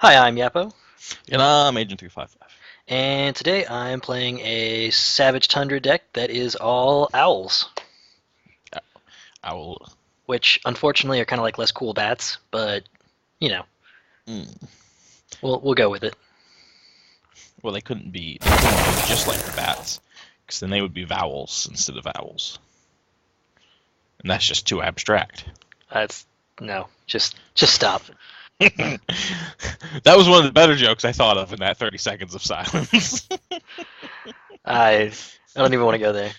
Hi, I'm Yapo, And I'm Agent 355. and today I'm playing a Savage Tundra deck that is all owls, I will. which unfortunately are kind of like less cool bats, but you know, Mm, we'll go with it. well, they couldn't be just like the bats, because then they would be vowels instead of owls, and that's just too abstract. That's no, just stop. That was one of the better jokes I thought of in that 30 seconds of silence. I don't even want to go there.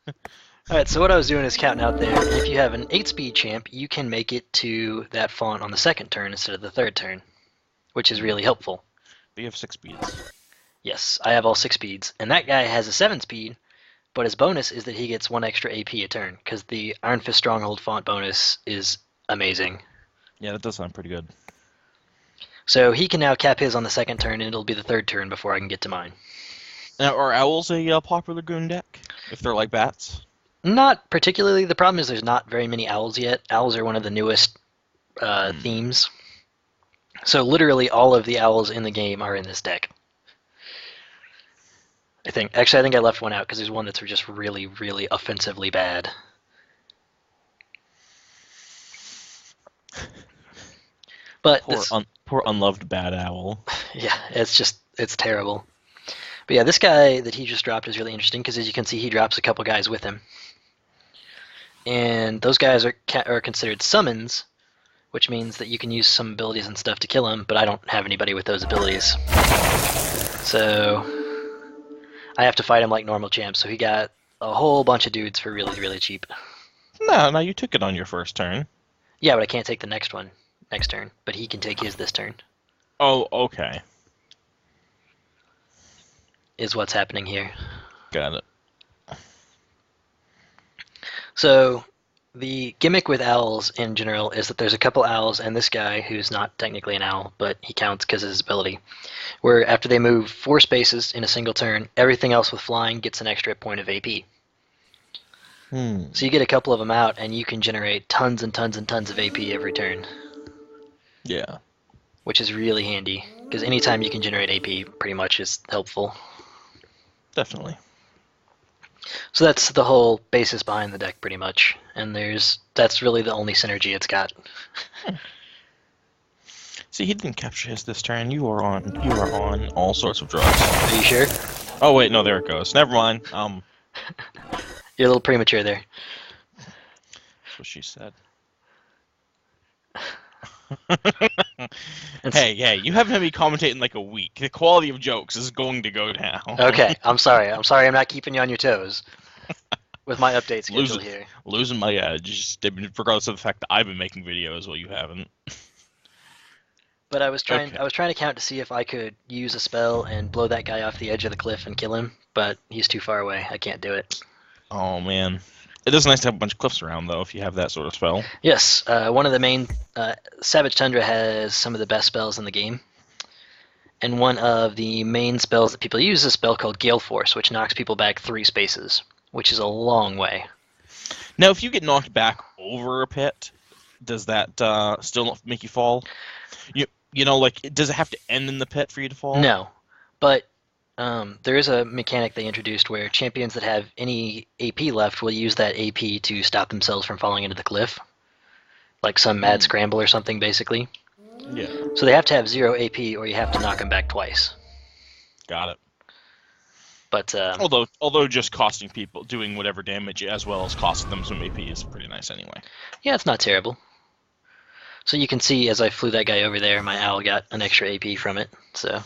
All right, so what I was doing is counting out there. If you have an 8-speed champ, you can make it to that font on the second turn instead of the third turn, which is really helpful. They have 6 speeds. Yes, I have all 6 speeds, and that guy has a 7-speed, but his bonus is that he gets 1 extra AP a turn, because the Iron Fist Stronghold font bonus is amazing. Yeah, that does sound pretty good. So he can now cap his on the second turn, and it'll be the third turn before I can get to mine. Now, are owls a popular goon deck? If they're like bats? Not particularly. The problem is there's not very many owls yet. Owls are one of the newest Hmm. themes. So literally all of the owls in the game are in this deck. I think. Actually, I think I left one out because there's one that's just really, really offensively bad. But this, Poor unloved bad owl. yeah, it's terrible. But yeah, this guy that he just dropped is really interesting because as you can see, he drops a couple guys with him, and those guys are considered summons, which means that you can use some abilities and stuff to kill him. But I don't have anybody with those abilities, so I have to fight him like normal champs. So he got a whole bunch of dudes for really, really cheap. No, you took it on your first turn. Yeah, but I can't take the next one next turn. But he can take his this turn. Oh, okay. Is what's happening here. Got it. So the gimmick with owls in general is that there's a couple owls and this guy who's not technically an owl, but he counts because of his ability. Where after they move 4 spaces in a single turn, everything else with flying gets an extra point of AP. Hmm. So you get a couple of them out, and you can generate tons and tons and tons of AP every turn, Yeah, which is really handy because anytime you can generate AP, pretty much is helpful. definitely. So that's the whole basis behind the deck, pretty much. And that's really the only synergy it's got. Hmm. See, he didn't capture his this turn. You are on all sorts of drugs. Are you sure? Oh wait, no, there it goes. Never mind. You're a little premature there. That's what she said. It's, Hey, you haven't had me commentate in like a week. The quality of jokes is going to go down. okay, I'm sorry. I'm sorry I'm not keeping you on your toes with my update schedule losing, here. losing my edge, regardless of the fact that I've been making videos while you haven't. But I was trying Okay. I was trying to count to see if I could use a spell and blow that guy off the edge of the cliff and kill him, but he's too far away. I can't do it. Oh man, it is nice to have a bunch of cliffs around though. If you have that sort of spell. Yes, one of the main Savage Tundra has some of the best spells in the game, and one of the main spells that people use is a spell called Gale Force, which knocks people back 3 spaces, which is a long way. Now, if you get knocked back over a pit, does that still not make you fall? Like, does it have to end in the pit for you to fall? No, but there is a mechanic they introduced where champions that have any AP left will use that AP to stop themselves from falling into the cliff, like some mad Hmm. scramble or something, basically. Yeah, So they have to have 0 AP, or you have to knock them back twice. got it. But Although just costing people doing whatever damage as well as costing them some AP is pretty nice anyway. yeah, it's not terrible. So you can see as I flew that guy over there, my owl got an extra AP from it. So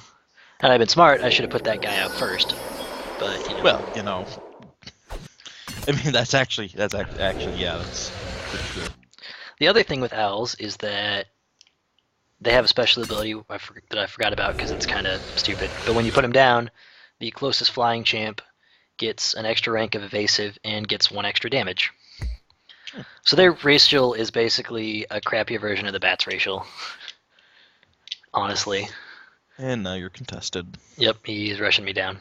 had I been smart, I should have put that guy out first. But Well, I mean that's actually yeah, that's pretty good. the other thing with owls is that they have a special ability that I forgot about because it's kind of stupid. But when you put them down, the closest flying champ gets an extra rank of evasive and gets 1 extra damage. Hmm. So their racial is basically a crappier version of the bat's racial. Honestly. And now you're contested. Yep, he's rushing me down.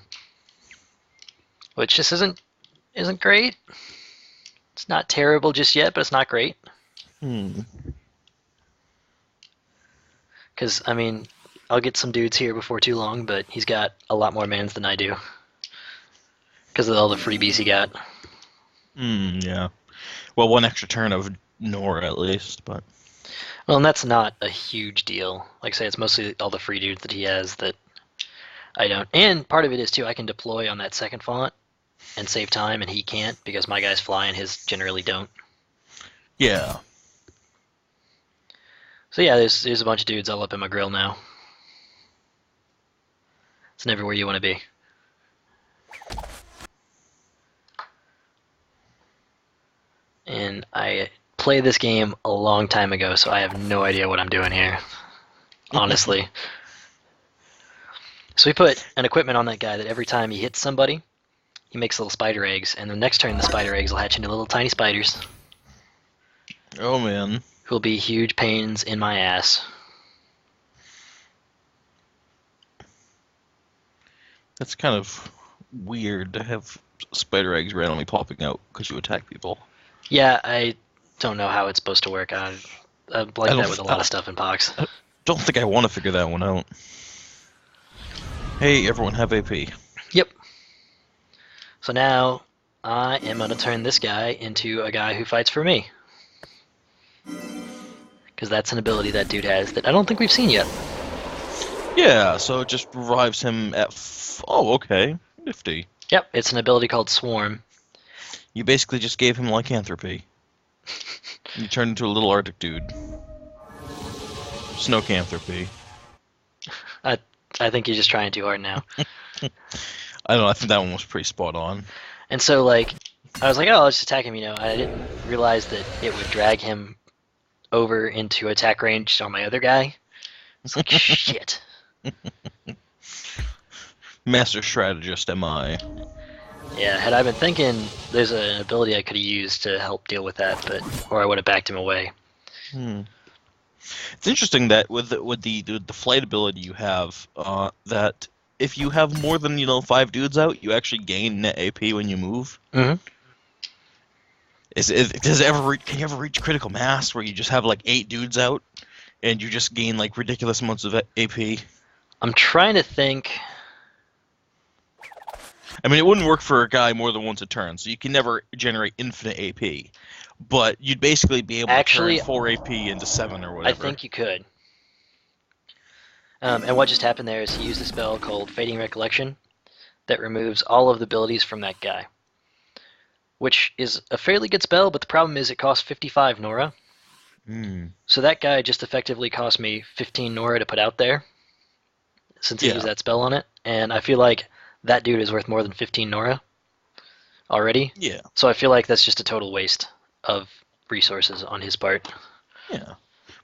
Which just isn't great. It's not terrible just yet, but it's not great. Hmm. Because I mean, I'll get some dudes here before too long, but he's got a lot more mans than I do. Because of all the freebies he got. Yeah. Well, one extra turn of Nora at least, but... Well, and that's not a huge deal. Like I say, it's mostly all the free dudes that he has that I don't. And part of it is, too, I can deploy on that second font and save time, and he can't because my guys fly and his generally don't. Yeah. So yeah, there's a bunch of dudes all up in my grill now. It's never where you want to be. And I played this game a long time ago, so I have no idea what I'm doing here. Honestly. So we put an equipment on that guy that every time he hits somebody, he makes little spider eggs, and the next turn the spider eggs will hatch into little tiny spiders. Oh, man. Who'll be huge pains in my ass. That's kind of weird to have spider eggs randomly popping out because you attack people. Yeah, I don't know how it's supposed to work. I like that with a lot of stuff in Pox. I don't think I want to figure that one out. Hey, everyone have AP. Yep. So now I am going to turn this guy into a guy who fights for me. Because that's an ability that dude has that I don't think we've seen yet. Yeah, so it just revives him at... Oh, okay. Nifty. Yep, it's an ability called Swarm. You basically just gave him lycanthropy. You turned into a little Arctic dude. Snowcanthropy. I think you're just trying too hard now. I don't know, I think that one was pretty spot on. And so, like, I was like, oh, I'll just attack him, you know. I didn't realize that it would drag him over into attack range on my other guy. It's like, shit. Master strategist am I. Yeah, had I been thinking, there's an ability I could have used to help deal with that, or I would have backed him away. It's interesting that with the flight ability you have, that if you have more than 5 dudes out, you actually gain net AP when you move. Mm-hmm. Can you ever reach critical mass where you just have like 8 dudes out and you just gain like ridiculous amounts of AP? I'm trying to think. I mean, it wouldn't work for a guy more than once a turn, so you can never generate infinite AP. But you'd basically be able to turn 4 AP into 7 or whatever. I think you could. And what just happened there is he used a spell called Fading Recollection that removes all of the abilities from that guy. Which is a fairly good spell, but the problem is it costs 55 Nora. So that guy just effectively cost me 15 Nora to put out there, since he used that spell on it. And I feel like that dude is worth more than 15 Nora already. Yeah. So I feel like that's just a total waste of resources on his part. Yeah.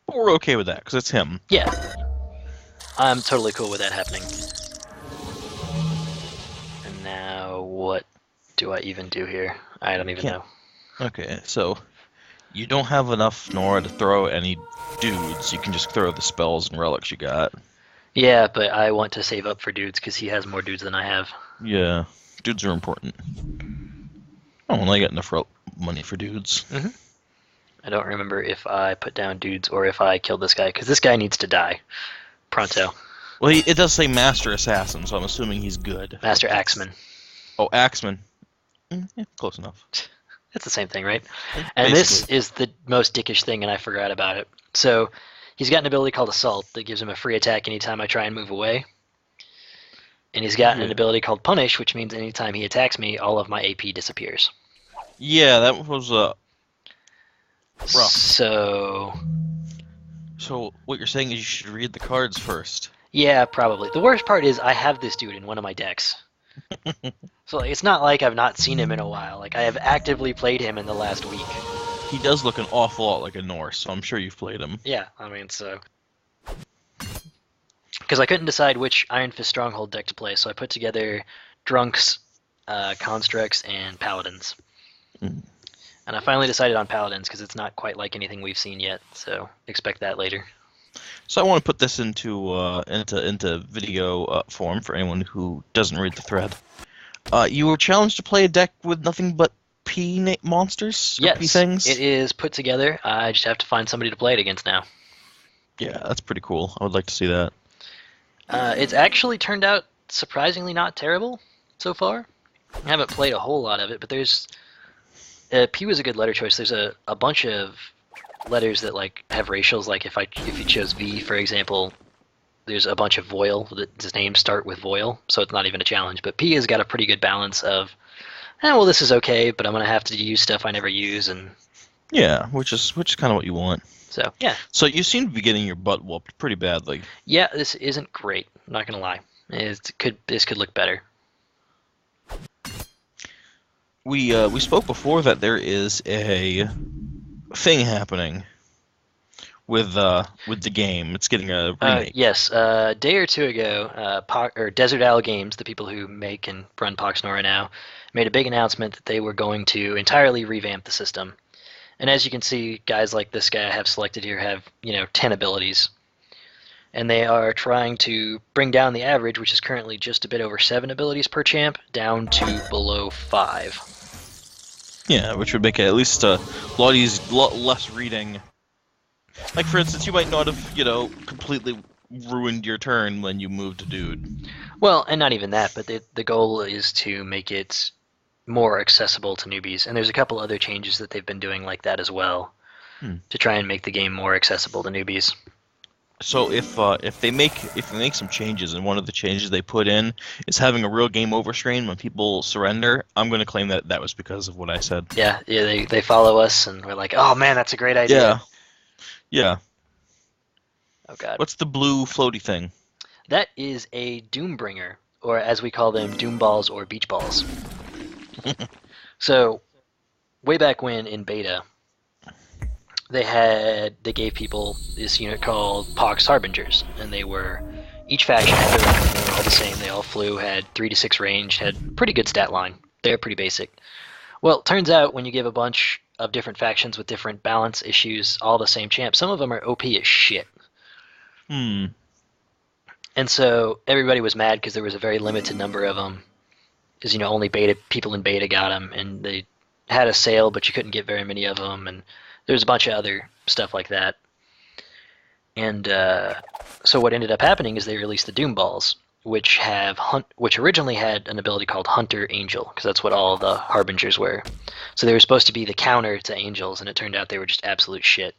But we're okay with that, because it's him. Yeah. I'm totally cool with that happening. And now what do I even do here? I don't even know. Okay, so you don't have enough Nora to throw any dudes. You can just throw the spells and relics you got. Yeah, but I want to save up for dudes because he has more dudes than I have. Yeah, dudes are important. Oh, well, I got enough money for dudes. Mm-hmm. I don't remember if I put down dudes or if I killed this guy, because this guy needs to die. Pronto. Well, it does say Master Assassin, so I'm assuming he's good. Master Axeman. Oh, Axeman. Yeah, close enough. That's the same thing, right? And this is the most dickish thing, and I forgot about it. So he's got an ability called Assault that gives him a free attack anytime I try and move away. And he's got an ability called Punish, which means anytime he attacks me, all of my AP disappears. Yeah, that was rough. So what you're saying is you should read the cards first. Yeah, probably. The worst part is I have this dude in one of my decks. So it's not like I've not seen him in a while. Like, I have actively played him in the last week. He does look an awful lot like a Norse, so I'm sure you've played him. Yeah, I mean, so... Because I couldn't decide which Iron Fist Stronghold deck to play, so I put together Drunks, Constructs, and Paladins. And I finally decided on Paladins, because it's not quite like anything we've seen yet, so expect that later. So I want to put this into video form for anyone who doesn't read the thread. You were challenged to play a deck with nothing but P monsters? Yes, P things? it is put together. I just have to find somebody to play it against now. Yeah, that's pretty cool. I would like to see that. It's actually turned out surprisingly not terrible so far. I haven't played a whole lot of it, but there's P was a good letter choice. There's a bunch of letters that like have racials. Like if you chose V, for example, there's a bunch of voil that his names start with voil, so it's not even a challenge. But P has got a pretty good balance of, well, this is okay, but I'm gonna have to use stuff I never use, and Yeah, which is kind of what you want. so yeah, So you seem to be getting your butt whooped pretty badly. yeah. This isn't great. I'm not gonna lie. This could look better. We spoke before that there is a thing happening with the game. It's getting a remake. Yes, a day or two ago, Desert Owl Games, the people who make and run Poxnora now, made a big announcement that they were going to entirely revamp the system. And as you can see, guys like this guy I have selected here have 10 abilities, and they are trying to bring down the average, which is currently just a bit over 7 abilities per champ, down to below 5. Yeah, which would make it at least a lot less reading. Like, for instance, you might not have, completely ruined your turn when you moved a dude. Well, and not even that, but the goal is to make it more accessible to newbies. And there's a couple other changes that they've been doing like that as well, to try and make the game more accessible to newbies. So if they make some changes, and one of the changes they put in is having a real game over screen when people surrender, I'm going to claim that was because of what I said. Yeah, they follow us, and we're like, oh man, that's a great idea. Yeah. Oh god. What's the blue floaty thing? That is a Doombringer, or as we call them, Doom Balls or Beach Balls. So, way back when in beta, they gave people this unit called Pox Harbingers, and each faction had their own, they were all the same. They all flew, had 3 to 6 range, had pretty good stat line. They're pretty basic. Well, it turns out when you give a bunch of different factions with different balance issues all the same champ, some of them are OP as shit. And so everybody was mad because there was a very limited number of them. Because only people in beta got them, and they had a sale, but you couldn't get very many of them, and there's a bunch of other stuff like that. And so what ended up happening is they released the Doom Balls, which originally had an ability called Hunter Angel, because that's what all the Harbingers were. So they were supposed to be the counter to Angels, and it turned out they were just absolute shit.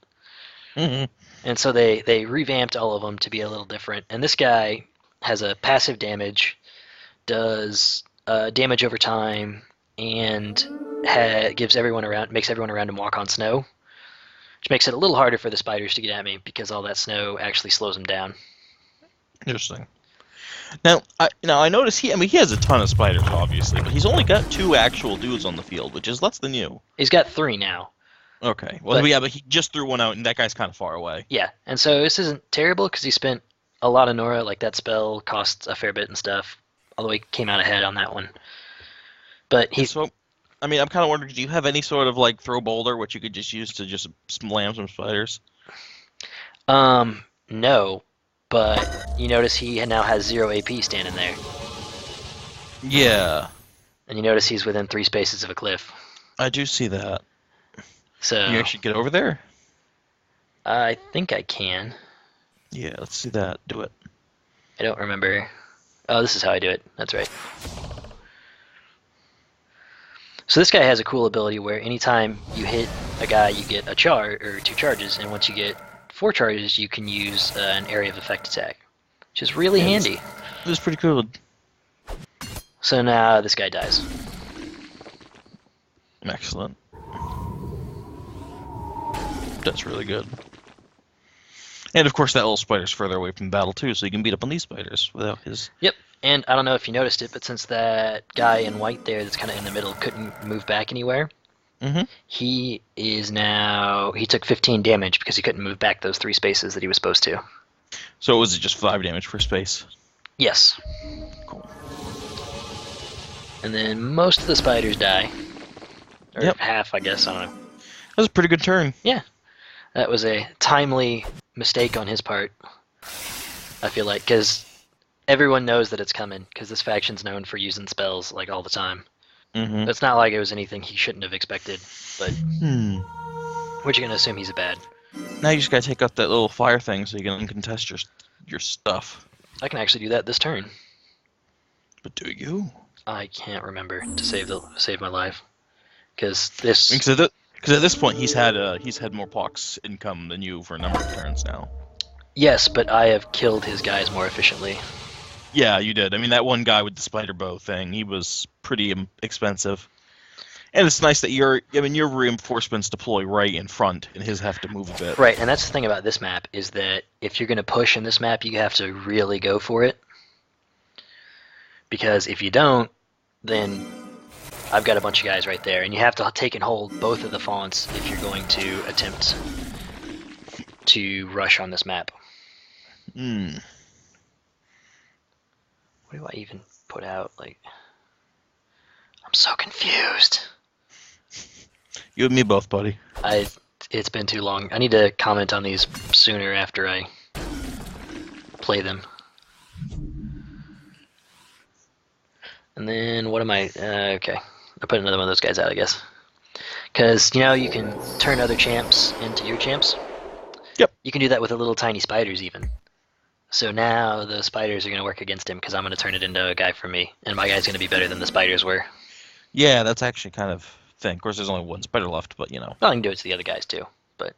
And so they revamped all of them to be a little different. And this guy has a passive damage, does damage over time, and makes everyone around him walk on snow, which makes it a little harder for the spiders to get at me because all that snow actually slows them down. Interesting. Now I notice he has a ton of spiders, obviously, but he's only got 2 actual dudes on the field, which is less than you. He's got 3 now. Okay. Well, but he just threw one out, and that guy's kind of far away. Yeah, and so this isn't terrible because he spent a lot of Nora. Like, that spell costs a fair bit and stuff, although he came out ahead on that one. But So, I'm kind of wondering, do you have any sort of, like, throw boulder, which you could just use to just slam some spiders? No, but you notice he now has 0 AP standing there. Yeah. And you notice he's within 3 spaces of a cliff. I do see that. So You actually get over there? I think I can. Yeah, let's see that. Do it. I don't remember. Oh, this is how I do it. That's right. So this guy has a cool ability where anytime you hit a guy, you get a charge or 2 charges, and once you get 4 charges, you can use an area of effect attack, which is really handy. This is pretty cool. So now this guy dies. Excellent. That's really good. And of course, that little spider's further away from battle too, so you can beat up on these spiders without his. Yep. And I don't know if you noticed it, but since that guy in white there that's kind of in the middle couldn't move back anywhere, he took 15 damage because he couldn't move back those 3 spaces that he was supposed to. So was it just 5 damage per space? Yes. Cool. And then most of the spiders die. Or half, I guess, I don't know. That was a pretty good turn. Yeah. That was a timely mistake on his part, I feel like, because everyone knows that it's coming, because this faction's known for using spells, like, all the time. It's not like it was anything he shouldn't have expected, but we're just going to assume he's a bad. Now you just gotta take out that little fire thing so you can contest your stuff. I can actually do that this turn. But do you? I can't remember to save my life. Because this... Because at this point, he's had more Pox income than you for a number of turns now. Yes, but I have killed his guys more efficiently. Yeah, you did. I mean, that one guy with the spider bow thing, he was pretty expensive. And it's nice that your reinforcements deploy right in front, and his have to move a bit. Right, and that's the thing about this map, is that if you're going to push in this map, you have to really go for it. Because if you don't, then I've got a bunch of guys right there, and you have to take and hold both of the fonts if you're going to attempt to rush on this map. Hmm. What do I even put out? Like, I'm so confused. You and me both, buddy. It's been too long. I need to comment on these sooner after I play them. And then what am I? Okay, I'll put another one of those guys out, I guess. Because you know you can turn other champs into your champs. Yep. You can do that with the little tiny spiders even. So now the spiders are going to work against him because I'm going to turn it into a guy for me, and my guy's going to be better than the spiders were. Yeah, that's actually kind of thing. Of course, there's only one spider left, but you know. Well, I can do it to the other guys too, but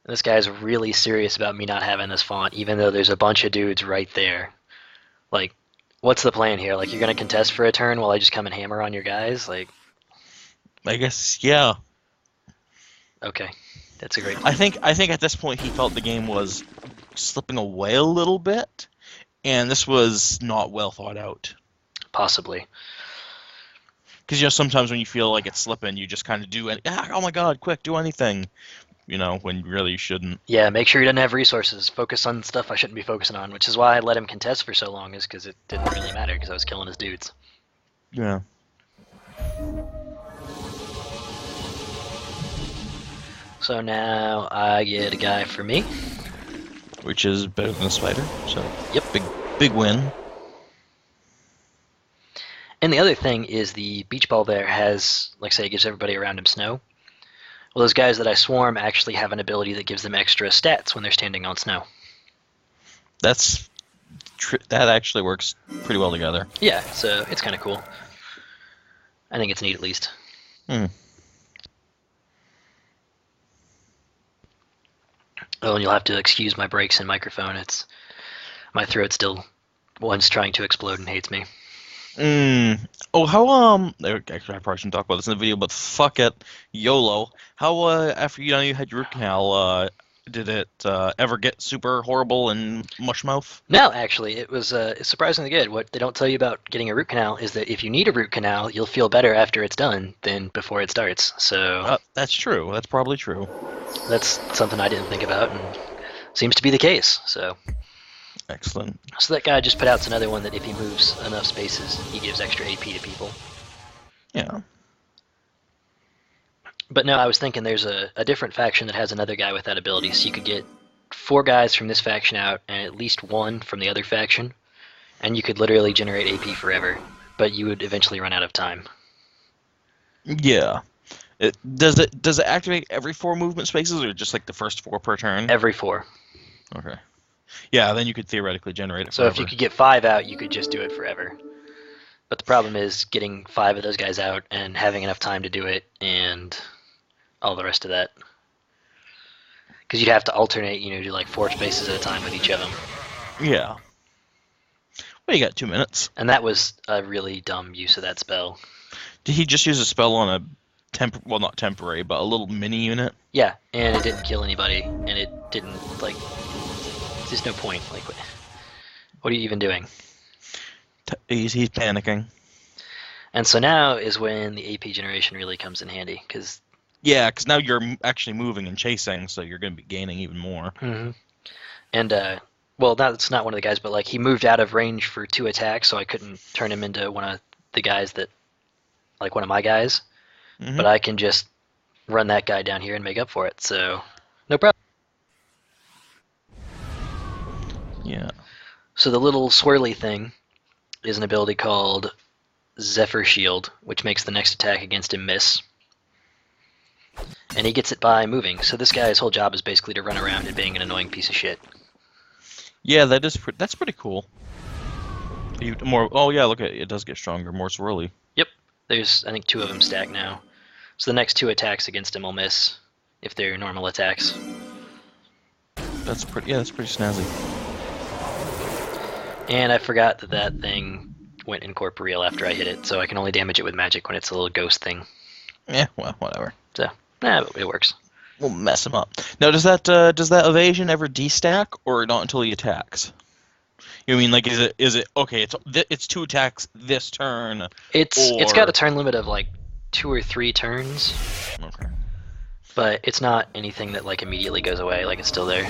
this guy's really serious about me not having this font, even though there's a bunch of dudes right there. Like, what's the plan here? Like, you're going to contest for a turn while I just come and hammer on your guys? Like, I guess, yeah. Okay, that's a great plan. I think at this point he felt the game was slipping away a little bit, and this was not well thought out. Possibly. Because, you know, sometimes when you feel like it's slipping, you just kind of do oh my god, quick, do anything. You know, when really you shouldn't. Yeah, make sure he doesn't have resources. Focus on stuff I shouldn't be focusing on, which is why I let him contest for so long, is because it didn't really matter, because I was killing his dudes. Yeah. So now I get a guy for me. Which is better than a spider, so Yep. big win. And the other thing is the beach ball there has, like say, it gives everybody around him snow. Well, those guys that I swarm actually have an ability that gives them extra stats when they're standing on snow. That actually works pretty well together. Yeah, so it's kind of cool. I think it's neat at least. Hmm. Oh, and you'll have to excuse my breaks in microphone. It's my throat still one's trying to explode and hates me. Oh, how actually I probably shouldn't talk about this in the video, but fuck it, YOLO. How after you had your root canal, did it ever get super horrible and mush mouth? No, actually, it was it's surprisingly good. What they don't tell you about getting a root canal is that if you need a root canal, you'll feel better after it's done than before it starts. So That's true. That's probably true. that's something I didn't think about, and seems to be the case. So Excellent. that guy just put out another one that if he moves enough spaces, he gives extra AP to people. Yeah. But no, I was thinking there's a different faction that has another guy with that ability, so you could get 4 guys from this faction out and at least 1 from the other faction, and you could literally generate AP forever, but you would eventually run out of time. Yeah. Does it activate every 4 movement spaces, or just like the first 4 per turn? Every 4. Okay. Yeah, then you could theoretically generate it So forever. if you could get 5 out, you could just do it forever. But the problem is getting 5 of those guys out and having enough time to do it and all the rest of that. Because you'd have to alternate, do like 4 spaces at a time with each of them. Yeah. Well, you got 2 minutes. And that was a really dumb use of that spell. Did he just use a spell on a well, not temporary, but a little mini unit? Yeah, and it didn't kill anybody, and it didn't, like, there's no point. Like, what are you even doing? He's panicking. And so now is when the AP generation really comes in handy, because... Yeah, because now you're actually moving and chasing, so you're going to be gaining even more. Mm-hmm. And, well, that's not one of the guys, but, like, he moved out of range for 2 attacks, so I couldn't turn him into one of the guys that... Like, one of my guys. Mm-hmm. But I can just run that guy down here and make up for it, so... No problem. Yeah. So the little swirly thing is an ability called Zephyr Shield, which makes the next attack against him miss. And he gets it by moving. So this guy's whole job is basically to run around and being an annoying piece of shit. Yeah, that's pretty cool. You more. Oh yeah, look at it. It does get stronger, more swirly. Yep. There's, I think, two of them stacked now. So the next two attacks against him will miss if they're normal attacks. That's pretty. Yeah, that's pretty snazzy. And I forgot that that thing went incorporeal after I hit it, so I can only damage it with magic when it's a little ghost thing. Yeah, well, whatever. So, it works. We'll mess him up. Now, does that evasion ever destack or not until he attacks? You mean like is it okay? It's two attacks this turn, It's got a or turn limit of like 2 or 3 turns, okay. but it's not anything that like immediately goes away. Like it's still there.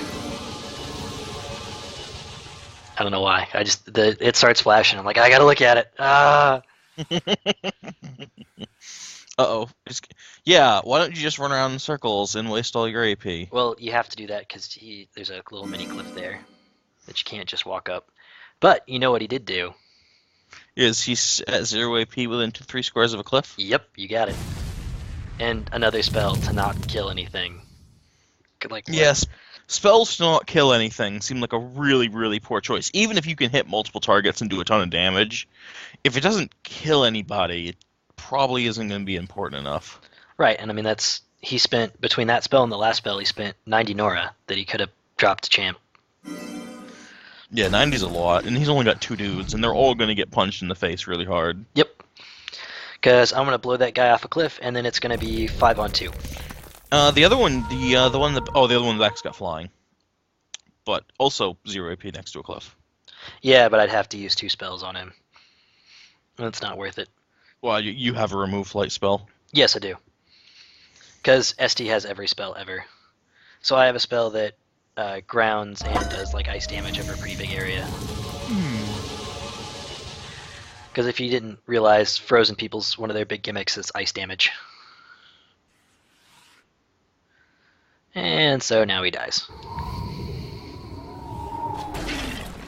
I don't know why. It starts flashing. I'm like, I gotta look at it. Ah. Uh-oh. Yeah, why don't you just run around in circles and waste all your AP? Well, you have to do that because there's a little mini cliff there that you can't just walk up. But you know what he did do? Is he at 0 AP within 3 squares of a cliff? Yep, you got it. And another spell to not kill anything. Like what? Yes. Spells to not kill anything seem like a really, really poor choice. Even if you can hit multiple targets and do a ton of damage, if it doesn't kill anybody, it probably isn't going to be important enough. Right, and I mean he spent between that spell and the last spell he spent 90 Nora that he could have dropped to champ. Yeah, 90's a lot, and he's only got 2 dudes, and they're all going to get punched in the face really hard. Yep. Because I'm gonna blow that guy off a cliff, and then it's gonna be 5-on-2. The other one, the other one that's got flying, but also 0 AP next to a cliff. Yeah, but I'd have to use 2 spells on him. That's not worth it. Well, you have a remove flight spell. Yes, I do. Because ST has every spell ever. So I have a spell that grounds and does like ice damage over a pretty big area. Because if you didn't realize, Frozen People's one of their big gimmicks is ice damage. And so now he dies.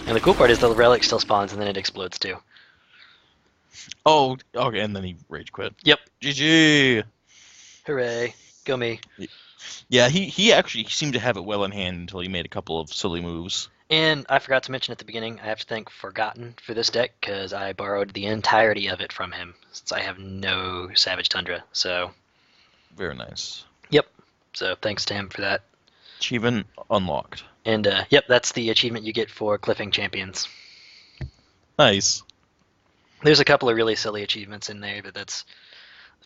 And the cool part is the relic still spawns and then it explodes too. Oh, okay, and then he rage quit. Yep. GG. Hooray. Go me. Yeah, he actually seemed to have it well in hand until he made a couple of silly moves. And I forgot to mention at the beginning, I have to thank Forgotten for this deck because I borrowed the entirety of it from him since I have no Savage Tundra. So, Very nice. yep. So thanks to him for that. Achievement unlocked. And yep, that's the achievement you get for cliffing champions. Nice. There's a couple of really silly achievements in there, but that's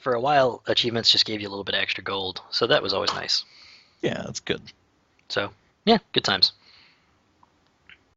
for a while. Achievements just gave you a little bit of extra gold, so that was always nice. Yeah, that's good. So yeah, good times.